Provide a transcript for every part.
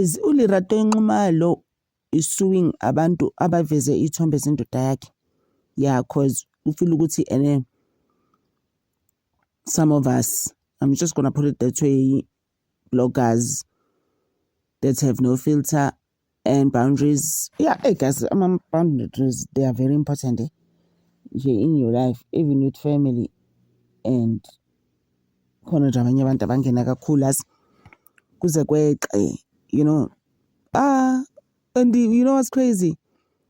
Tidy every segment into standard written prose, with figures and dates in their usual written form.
guys, uLerato Nxumalo is suing abantu abaveze ithombe zendoda yakhe. Yeah, cause ufeel ukuthi and some of us, I'm just gonna put it that way, bloggers that have no filter and boundaries. Yeah, hey guys, boundaries, they are very important in your life, even with family and khona nje abanye abantu abangena kakhulu as kuze kweqe, you know. And you know what's crazy?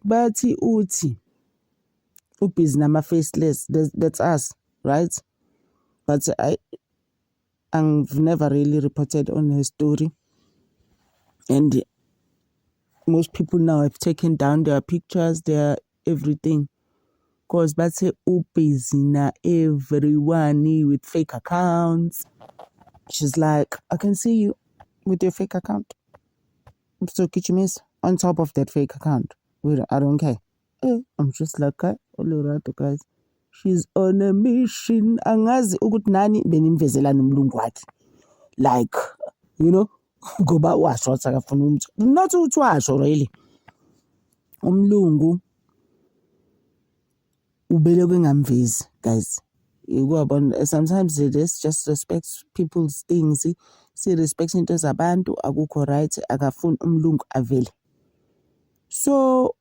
Bathi uthi ubusy nama faceless, that's us, right? But I've never really reported on her story, and most people now have taken down their pictures, their everything, cause bathi ubusy na everyone with fake accounts. She's like, I can see you with your fake account. So Kichimis on top of that fake account. I don't care. I'm just like, Lerato, guys. She's on a mission. Angazi ukuthi nani benimvezela nomlungu wakhe. Like, you know, goba washo akafuna umuntu. Not ukuthi washo really. Umlungu ubeleke ngamvezi, guys. Sometimes let's just respect people's things. See, respect into zabantu akukho right, akafuni umlungu avele. So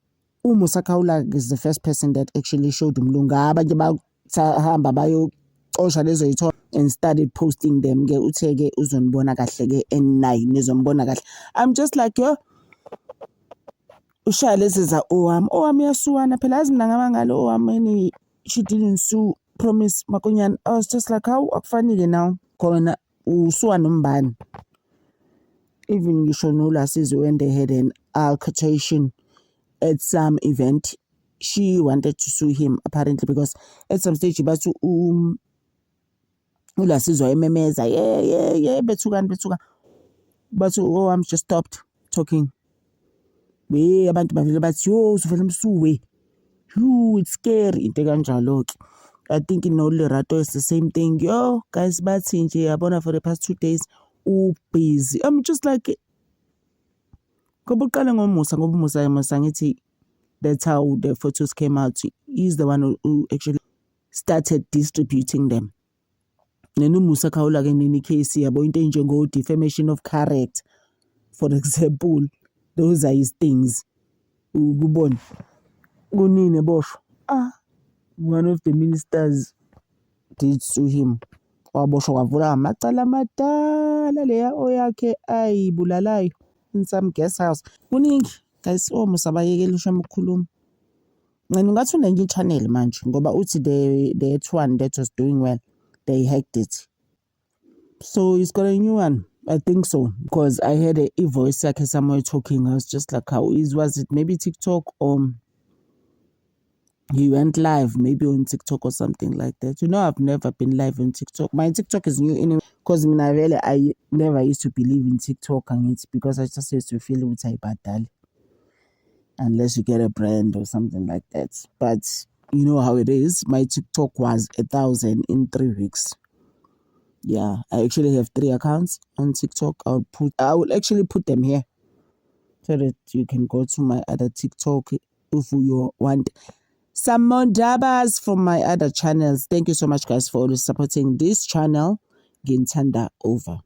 uMusa Khawula is the first person that actually showed umlungu. Abanye bahamba bayocosha lezo yitho and started posting them. Ke utheke uzonibona kahle ke N9 nizombona kahle. I'm just like, yo, ushaya lezi za owami yasuwana phela azi mina ngabangalo owami she didn't sue Promise Makonyane. I was just like, how akufanele now khona usuwa nombani. Even ngisho noLasizwe when they had an altercation at some event, she wanted to sue him apparently because at some stage bathi uLasizwe ememeza yeah bethukana but I'm just stopped talking. Abantu bavele bathi yo uzovela msuwe. It's scary into kanjalo ke. I think noLerato is the same thing. Yo guys, bathi nje yabona for the past 2 days busy. I'm just like, ngoba uqale ngoMusa ngoba uMusa ngithi that's how the photos came out. He's the one who actually started distributing them. Nenu Musa Khawula ke nini case yabo into enjengo defamation of character, for example. Those are his things. Ubone kunini bosho. One of the ministers did sue him. Wabosho wavula amacala amadala leya oyakhe ayibulalayo in some guest house. Kuningi guys, Musa bayekela usho ukukhuluma. And ungathi unenye channel manje ngoba uthi the one that was doing well, they hacked it. So he's got a new one. I think so, because I heard a voice like somewhere talking. I was just like, how was it? Maybe TikTok or he went live, maybe on TikTok or something like that. You know, I've never been live on TikTok. My TikTok is new anyway, because I never used to believe in TikTok, and it's because I just used to feel it's a bad unless you get a brand or something like that. But you know how it is. My TikTok was 1,000 in 3 weeks. Yeah, I actually have 3 accounts on TikTok. I will actually put them here so that you can go to my other TikTok if you want some more dabas from my other channels. Thank you so much, guys, for always supporting this channel. Gintanda over.